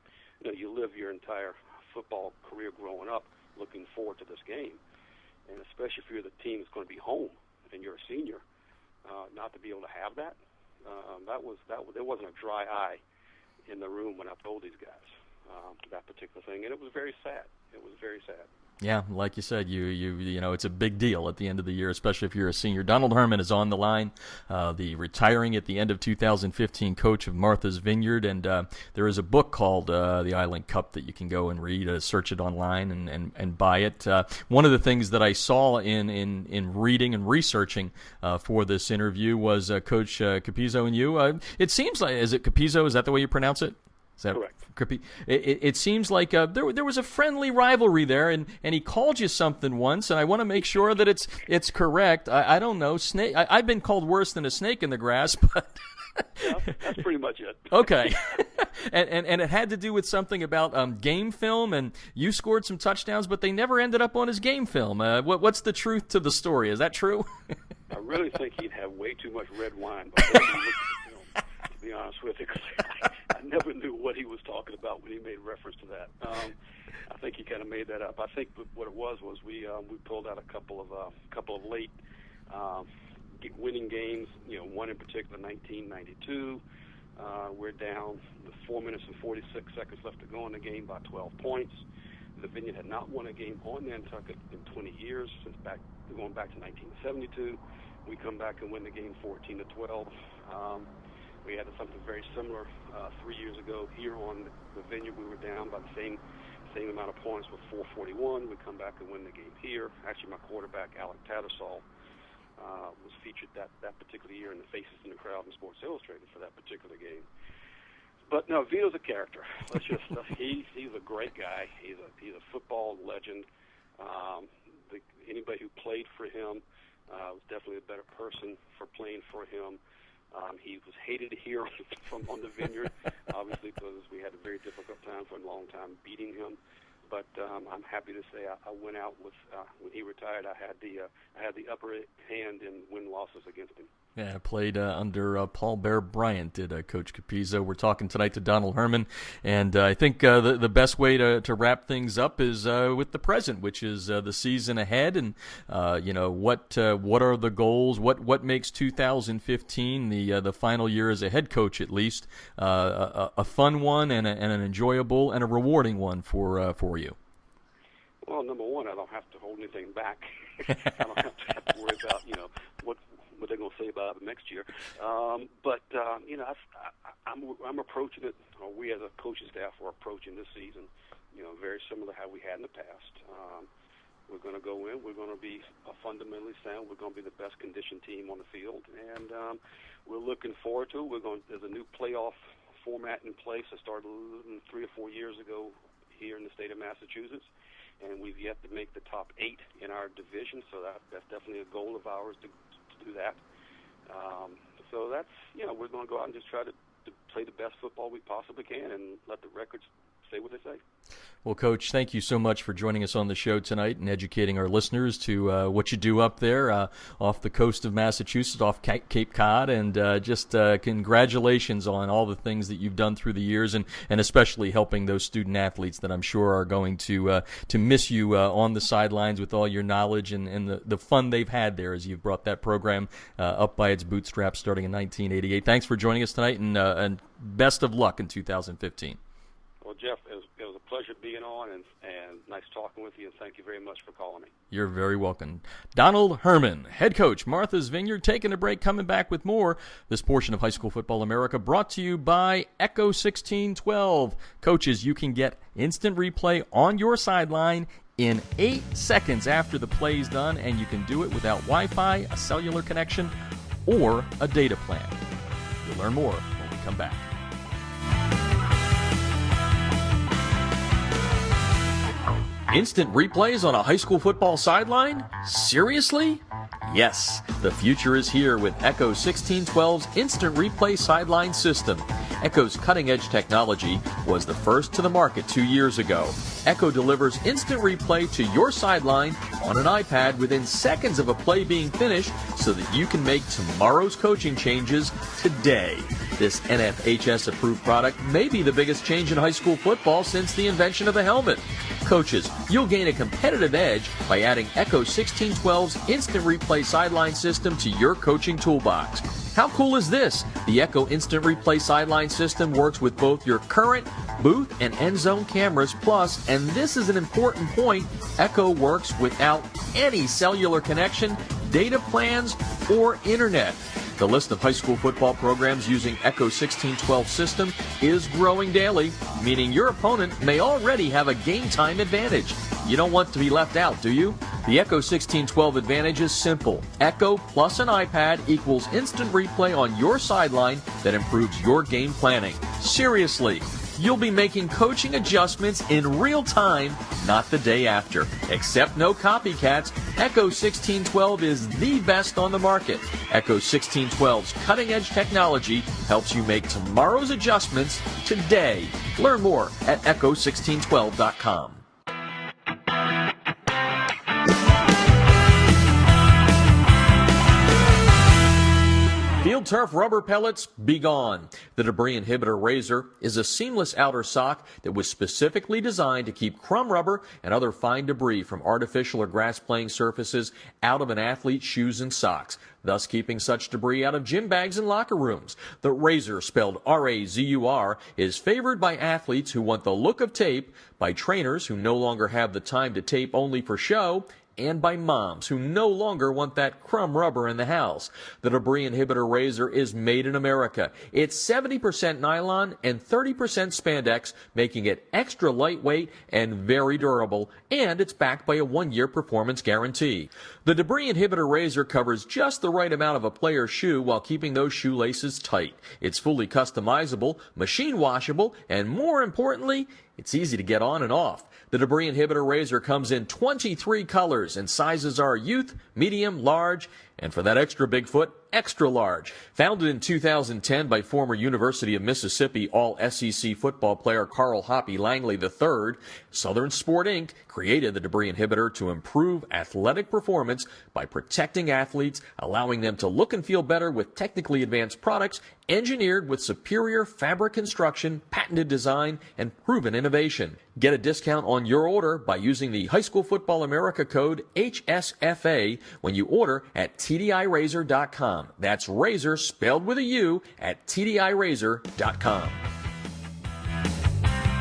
[SPEAKER 2] you live your entire football career growing up looking forward to this game, and especially if you're the team that's going to be home and you're a senior, not to be able to have that, there wasn't a dry eye in the room when I told these guys that particular thing, and it was very sad. It was very sad.
[SPEAKER 1] Yeah, like you said, you know, it's a big deal at the end of the year, especially if you're a senior. Donald Herman is on the line, the retiring at the end of 2015 coach of Martha's Vineyard, and there is a book called The Island Cup that you can go and read, search it online and buy it. One of the things that I saw in reading and researching for this interview was Coach Capizzo and you. It seems like, is it Capizzo? Is that the way you pronounce it? Is that
[SPEAKER 2] correct?
[SPEAKER 1] It seems like there was a friendly rivalry there, and he called you something once, and I want to make sure that it's correct. I don't know, snake. I've been called worse than a snake in the grass, but
[SPEAKER 2] yeah, that's pretty much it.
[SPEAKER 1] Okay, and it had to do with something about game film, and you scored some touchdowns, but they never ended up on his game film. What's the truth to the story? Is that true?
[SPEAKER 2] I really think he'd have way too much red wine before he looked at the film, to be honest with you. I never knew what he was talking about when he made reference to that. I think he kind of made that up. I think what it was we pulled out a couple of late winning games. One in particular, 1992. We're down with 4 minutes and 46 seconds left to go in the game by 12 points. The Vineyard had not won a game on Nantucket in 20 years, going back to 1972. We come back and win the game 14-12. We had something very similar 3 years ago here on the Vineyard. We were down by the same amount of points with 4:41. We come back and win the game here. Actually, my quarterback, Alec Tattersall, was featured that particular year in the Faces in the Crowd in Sports Illustrated for that particular game. But no, Vito's a character. He's a great guy. He's a football legend. Anybody who played for him was definitely a better person for playing for him. He was hated here on the Vineyard, obviously, because we had a very difficult time for a long time beating him. But I'm happy to say I went out with when he retired. I had the upper hand in win losses against him.
[SPEAKER 1] Yeah, played under Paul Bear Bryant, did Coach Capizzo. We're talking tonight to Donald Herman, and I think the best way to wrap things up is with the present, which is the season ahead, and what are the goals? What makes 2015 the final year as a head coach, at least, a fun one and an enjoyable and a rewarding one for you?
[SPEAKER 2] Well, number one, I don't have to hold anything back. I don't have to worry about what they're going to say about it next year. I'm approaching it, or we as a coaching staff are approaching this season, very similar to how we had in the past. We're going to go in. We're going to be fundamentally sound. We're going to be the best conditioned team on the field, and we're looking forward to it. There's a new playoff format in place. I started 3 or 4 years ago here in the state of Massachusetts, and we've yet to make the top 8 in our division, so that's definitely a goal of ours to do that. So that's, we're going to go out and just try to play the best football we possibly can and let the records say what they say.
[SPEAKER 1] Well, Coach, thank you so much for joining us on the show tonight and educating our listeners to what you do up there off the coast of Massachusetts, off Cape Cod, and just congratulations on all the things that you've done through the years, and especially helping those student athletes that I'm sure are going to miss you on the sidelines with all your knowledge and the fun they've had there as you've brought that program up by its bootstraps starting in 1988. Thanks for joining us tonight, and best of luck in 2015.
[SPEAKER 2] Well, Jeff, it was a pleasure being on, and nice talking with you, and thank you very much for calling me.
[SPEAKER 1] You're very welcome. Donald Herman, head coach, Martha's Vineyard, taking a break, coming back with more. This portion of High School Football America brought to you by Echo 1612. Coaches, you can get instant replay on your sideline in 8 seconds after the play is done, and you can do it without Wi-Fi, a cellular connection, or a data plan. You'll learn more when we come back. Instant replays on a high school football sideline? Seriously? Yes, the future is here with Echo 1612's Instant Replay Sideline System. Echo's cutting-edge technology was the first to the market 2 years ago. Echo delivers instant replay to your sideline on an iPad within seconds of a play being finished so that you can make tomorrow's coaching changes today. This NFHS-approved product may be the biggest change in high school football since the invention of the helmet. Coaches, you'll gain a competitive edge by adding Echo 1612's Instant Replay Sideline System to your coaching toolbox. How cool is this? The Echo Instant Replay Sideline System works with both your current booth and end zone cameras, plus, and this is an important point, Echo works without any cellular connection, data plans, or internet. The list of high school football programs using Echo 1612 system is growing daily, meaning your opponent may already have a game time advantage. You don't want to be left out, do you? The Echo 1612 advantage is simple. Echo plus an iPad equals instant replay on your sideline that improves your game planning. Seriously, you'll be making coaching adjustments in real time, not the day after. Except no copycats, Echo 1612 is the best on the market. Echo 1612's cutting-edge technology helps you make tomorrow's adjustments today. Learn more at echo1612.com. Field turf rubber pellets, be gone. The Debris Inhibitor Razor is a seamless outer sock that was specifically designed to keep crumb rubber and other fine debris from artificial or grass playing surfaces out of an athlete's shoes and socks, thus keeping such debris out of gym bags and locker rooms. The Razor, spelled R-A-Z-U-R, is favored by athletes who want the look of tape, by trainers who no longer have the time to tape only for show, and by moms who no longer want that crumb rubber in the house. The Debris Inhibitor Razor is made in America. It's 70% nylon and 30% spandex, making it extra lightweight and very durable, and it's backed by a 1-year performance guarantee. The Debris Inhibitor Razor covers just the right amount of a player's shoe while keeping those shoelaces tight. It's fully customizable, machine washable, and more importantly, it's easy to get on and off. The Debris Inhibitor Razor comes in 23 colors, and sizes are youth, medium, large, and for that extra big foot, extra large. Founded in 2010 by former University of Mississippi All-SEC football player Carl Hoppy Langley III, Southern Sport Inc. created the Debris Inhibitor to improve athletic performance by protecting athletes, allowing them to look and feel better with technically advanced products engineered with superior fabric construction, patented design, and proven innovation. Get a discount on your order by using the High School Football America code HSFA when you order at TDIRazor.com. That's razor spelled with a U at TDIRazor.com.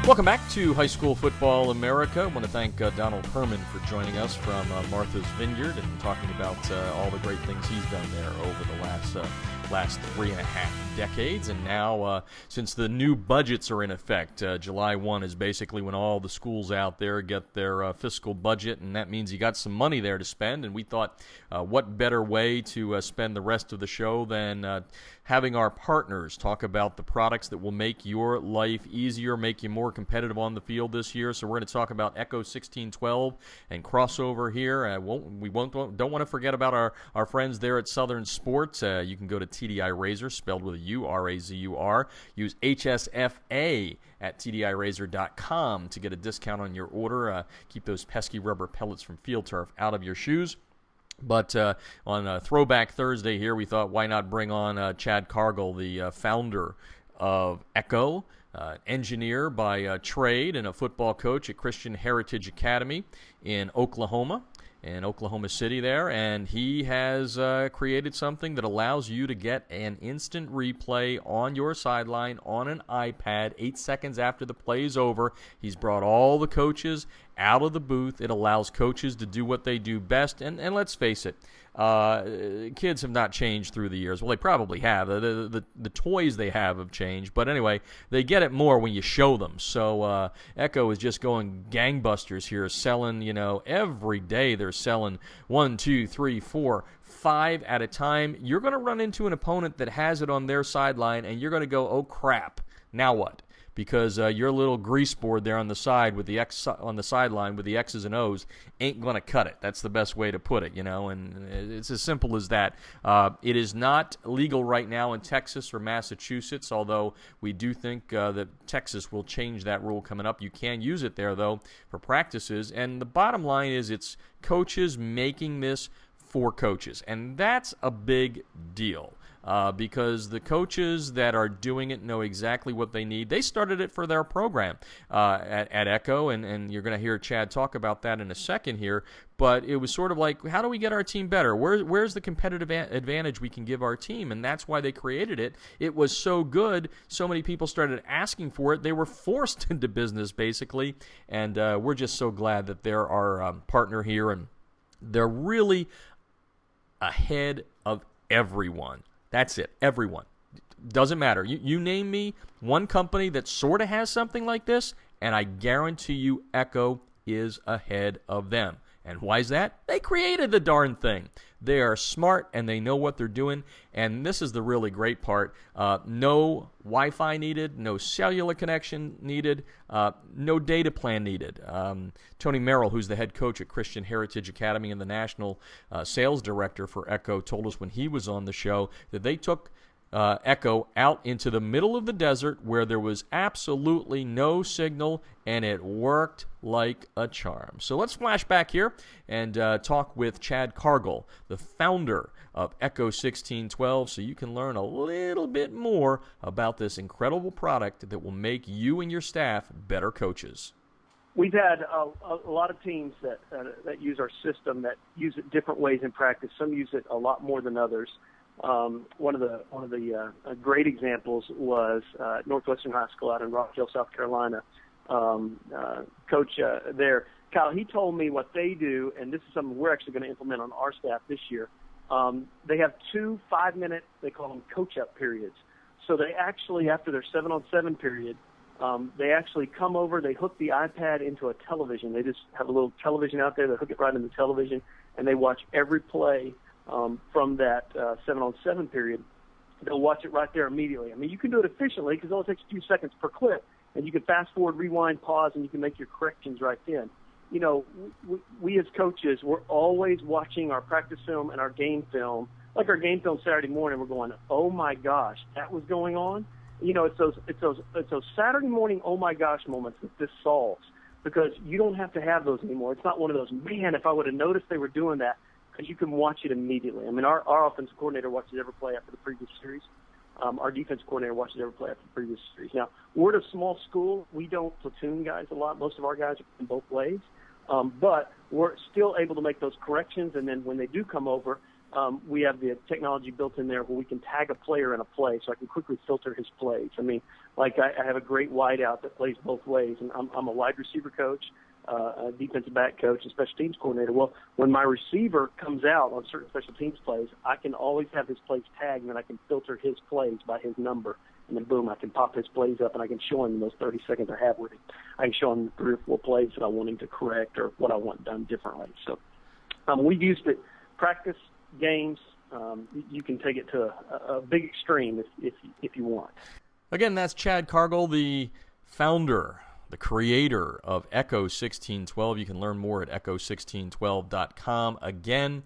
[SPEAKER 1] Welcome back to High School Football America. I want to thank Donald Herman for joining us from Martha's Vineyard and talking about all the great things he's done there over the last 3.5 decades, and now since the new budgets are in effect, July 1 is basically when all the schools out there get their fiscal budget, and that means you got some money there to spend, and we thought what better way to spend the rest of the show than having our partners talk about the products that will make your life easier, make you more competitive on the field this year. So we're going to talk about Echo 1612 and crossover here. Don't want to forget about our friends there at Southern Sports. You can go to TDI Razor, spelled with a U, R-A-Z-U-R. Use HSFA at TDIRazor.com to get a discount on your order. Keep those pesky rubber pellets from field turf out of your shoes. But on Throwback Thursday here, we thought, why not bring on Chad Cargill, the founder of Echo, engineer by trade and a football coach at Christian Heritage Academy in Oklahoma City there, and he has created something that allows you to get an instant replay on your sideline on an iPad 8 seconds after the play is over. He's brought all the coaches out of the booth. It allows coaches to do what they do best, and let's face it, kids have not changed through the years. Well, they probably have. The toys they have changed, but anyway, they get it more when you show them. So Echo is just going gangbusters here, selling, every day they're selling 1, 2, 3, 4, 5 at a time. You're going to run into an opponent that has it on their sideline, and you're going to go, oh crap, now what? Because your little grease board there on the side with the X on the sideline with the X's and O's ain't going to cut it. That's the best way to put it, and it's as simple as that. It is not legal right now in Texas or Massachusetts, although we do think that Texas will change that rule coming up. You can use it there, though, for practices. And the bottom line is it's coaches making this for coaches, and that's a big deal. Because the coaches that are doing it know exactly what they need. They started it for their program at Echo, and you're going to hear Chad talk about that in a second here. But it was sort of like, how do we get our team better? Where's the competitive advantage we can give our team? And that's why they created it. It was so good, so many people started asking for it. They were forced into business, basically. And we're just so glad that they're our partner here, and they're really ahead of everyone. That's it. Everyone. Doesn't matter. You name me one company that sort of has something like this, and I guarantee you Echo is ahead of them. And why is that? They created the darn thing. They are smart, and they know what they're doing. And this is the really great part. No Wi-Fi needed, no cellular connection needed, no data plan needed. Tony Merrill, who's the head coach at Christian Heritage Academy and the national sales director for Echo, told us when he was on the show that they took Echo out into the middle of the desert where there was absolutely no signal, and it worked like a charm. So let's flash back here and talk with Chad Cargill, the founder of Echo 1612, so you can learn a little bit more about this incredible product that will make you and your staff better coaches.
[SPEAKER 3] We've had a lot of teams that use our system that use it different ways in practice. Some use it a lot more than others. One of the great examples was Northwestern High School out in Rock Hill, South Carolina. Coach there, Kyle, he told me what they do, and this is something we're actually going to implement on our staff this year. They have 2 5-minute, they call them coach-up periods. So they actually, after their 7-on-7 period, they actually come over, they hook the iPad into a television. They just have a little television out there, they hook it right in the television, and they watch every play from that 7-on-7 period. They'll watch it right there immediately. I mean, you can do it efficiently because it only takes a few seconds per clip, and you can fast forward, rewind, pause, and you can make your corrections right then. We as coaches, we're always watching our practice film and our game film. Like our game film Saturday morning, we're going, oh my gosh, that was going on. It's those Saturday morning oh my gosh moments that this solves, because you don't have to have those anymore. It's not one of those, man, if I would have noticed they were doing that, because you can watch it immediately. I mean, our offensive coordinator watches every play after the previous series. Our defensive coordinator watches every play after the previous series. Now, we're at a small school. We don't platoon guys a lot. Most of our guys are in both ways. But we're still able to make those corrections, and then when they do come over, we have the technology built in there where we can tag a player in a play, so I can quickly filter his plays. I mean, like I have a great wideout that plays both ways, and I'm a wide receiver coach. a defensive back coach and special teams coordinator. Well, when my receiver comes out on certain special teams plays, I can always have his plays tagged, and then I can filter his plays by his number. And then, boom, I can pop his plays up, and I can show him in those 30 seconds I have with him. I can show him 3 or 4 plays that I want him to correct or what I want done differently. So we've used it practice, games. You can take it to a big extreme if you want.
[SPEAKER 1] Again, that's Chad Cargill, the founder, the creator of Echo 1612. You can learn more at echo1612.com. Again,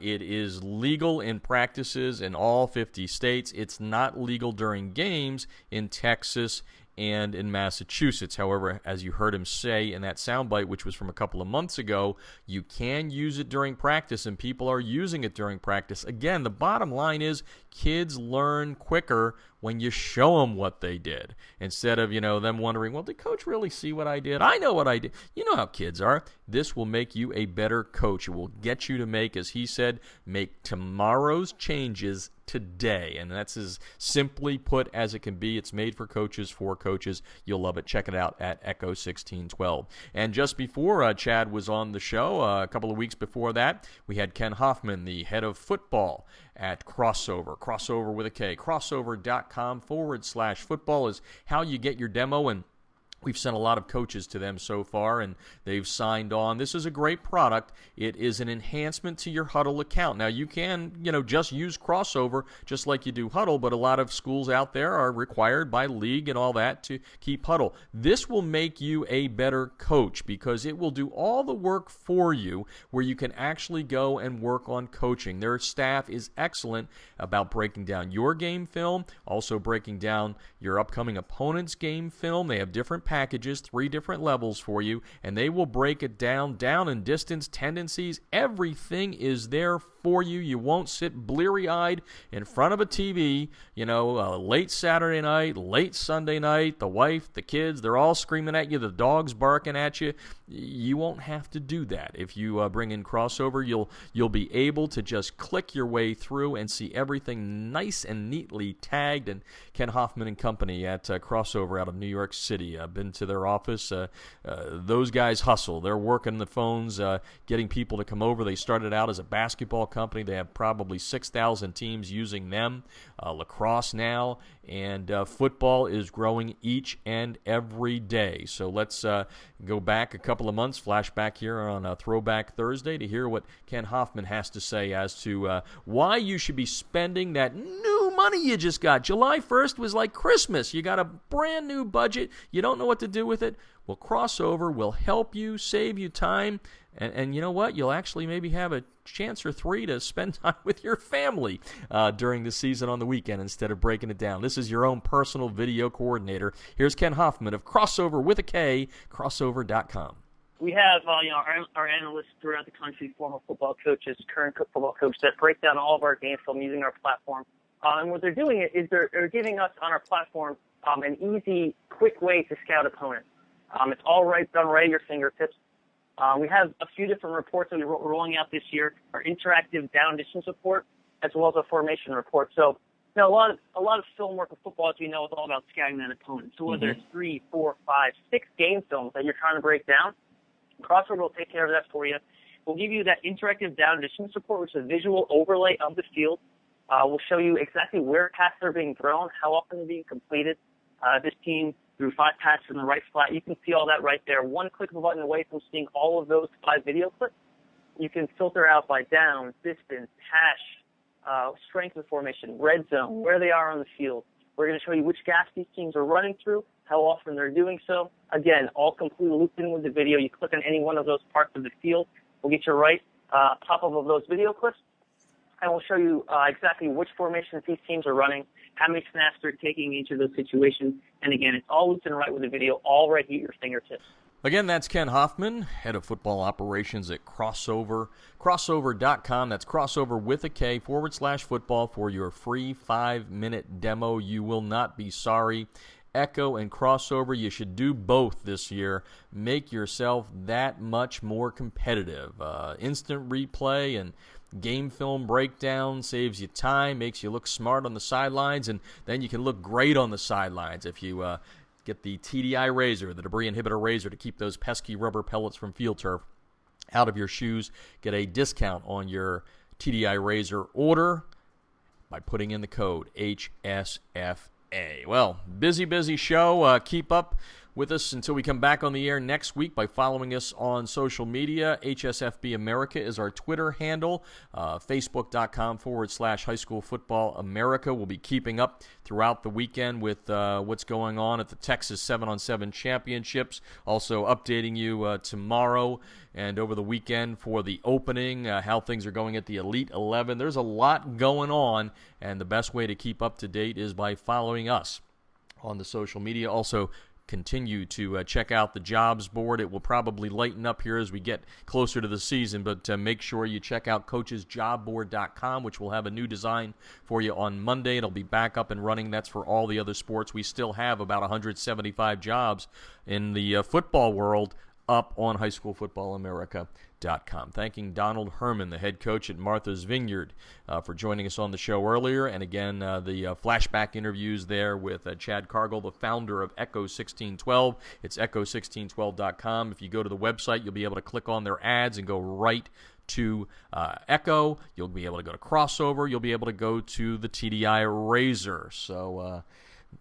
[SPEAKER 1] it is legal in practices in all 50 states. It's not legal during games in Texas and in Massachusetts. However, as you heard him say in that soundbite, which was from a couple of months ago, you can use it during practice, and people are using it during practice. Again, the bottom line is kids learn quicker when you show them what they did, instead of, them wondering, well, did coach really see what I did? I know what I did. You know how kids are. This will make you a better coach. It will get you to make, as he said, make tomorrow's changes today. And that's as simply put as it can be. It's made for coaches, for coaches. You'll love it. Check it out at Echo 1612. And just before Chad was on the show, a couple of weeks before that, we had Ken Hoffman, the head of football at Crossover. Crossover with a K. Crossover.com/football is how you get your demo, and we've sent a lot of coaches to them so far, and they've signed on. This is a great product. It is an enhancement to your Huddle account. Now, you can, just use Crossover just like you do Huddle, but a lot of schools out there are required by league and all that to keep Huddle. This will make you a better coach because it will do all the work for you where you can actually go and work on coaching. Their staff is excellent about breaking down your game film, also breaking down your upcoming opponent's game film. They have different packages, 3 different levels for you, and they will break it down in distance, tendencies. Everything is there for you. You won't sit bleary-eyed in front of a TV, late Saturday night, late Sunday night, the wife, the kids, they're all screaming at you, the dog's barking at you. You won't have to do that. If you bring in Crossover, you'll be able to just click your way through and see everything nice and neatly tagged. And Ken Hoffman and company at Crossover out of New York City, I've been to their office. Those guys hustle. They're working the phones, getting people to come over. They started out as a basketball company. They have probably 6,000 teams using them. Lacrosse now, and football is growing each and every day. So let's go back a couple of months, flashback here on Throwback Thursday to hear what Ken Hoffman has to say as to why you should be spending that new money you just got. July 1st was like Christmas. You got a brand new budget. You don't know what to do with it. Well, Crossover will help you, save you time, and you know what? You'll actually maybe have a chance or 3 to spend time with your family during the season on the weekend instead of breaking it down. This is your own personal video coordinator. Here's Ken Hoffman of Crossover with a K, crossover.com.
[SPEAKER 4] We have our analysts throughout the country, former football coaches, current football coaches that break down all of our game film using our platform. And what they're doing is they're giving us on our platform an easy, quick way to scout opponents. It's all done right at your fingertips. We have a few different reports that we're rolling out this year: our interactive down distance report, as well as a formation report. So, a lot of film work with football, as you know, is all about scouting that opponent. So whether it's 3, 4, 5, 6 game films that you're trying to break down, Crossover will take care of that for you. We'll give you that interactive down distance report, which is a visual overlay of the field. We'll show you exactly where passes are being thrown, how often they're being completed. This team threw 5 passes in the right flat. You can see all that right there. One click of a button away from seeing all of those 5 video clips. You can filter out by down, distance, hash, strength of formation, red zone, where they are on the field. We're going to show you which gaps these teams are running through, how often they're doing so. Again, all completely looped in with the video. You click on any one of those parts of the field. We'll get you right pop-up of those video clips, and we'll show you exactly which formations these teams are running, how many snaps they're taking in each of those situations. And again, it's all looped in right with the video, all right here at your fingertips.
[SPEAKER 1] Again, that's Ken Hoffman, head of football operations at Crossover. Crossover.com. That's Crossover with a K /football for your free 5-minute demo. You will not be sorry. Echo and Crossover, you should do both this year. Make yourself that much more competitive. Instant replay and game film breakdown saves you time, makes you look smart on the sidelines, and then you can look great on the sidelines if you Get the TDI razor, the debris inhibitor razor, to keep those pesky rubber pellets from field turf out of your shoes. Get a discount on your TDI razor order by putting in the code HSFA. Well, busy show. Keep up with us until we come back on the air next week by following us on social media. HSFB America is our Twitter handle. Facebook.com/High School Football America. We'll be keeping up throughout the weekend with what's going on at the Texas 7-on-7 Championships. Also updating you tomorrow and over the weekend for the opening, how things are going at the Elite 11. There's a lot going on, and the best way to keep up to date is by following us on the social media. Also, continue to check out the jobs board. It will probably lighten up here as we get closer to the season, but make sure you check out coachesjobboard.com, which will have a new design for you on Monday. It'll be back up and running. That's for all the other sports. We still have about 175 jobs in the football world up on highschoolfootballamerica.com. Thanking Donald Herman, the head coach at Martha's Vineyard, for joining us on the show earlier. And again, the flashback interviews there with Chad Cargill, the founder of Echo 1612. It's echo1612.com. If you go to the website, you'll be able to click on their ads and go right to Echo. You'll be able to go to Crossover. You'll be able to go to the TDI Razor. So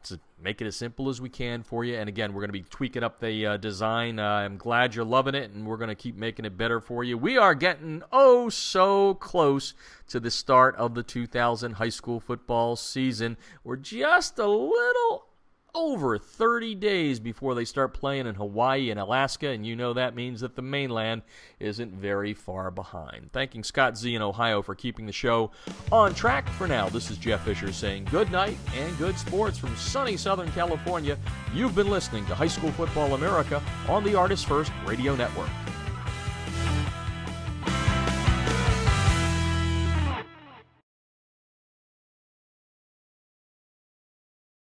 [SPEAKER 1] to make it as simple as we can for you. And again, we're going to be tweaking up the design. I'm glad you're loving it, and we're going to keep making it better for you. We are getting so close to the start of the 2000 high school football season. We're just a little over 30 days before they start playing in Hawaii and Alaska, and you know that means that the mainland isn't very far behind. Thanking Scott Z in Ohio for keeping the show on track. For now, this is Jeff Fisher saying good night and good sports from sunny Southern California. You've been listening to High School Football America on the Artist First Radio Network.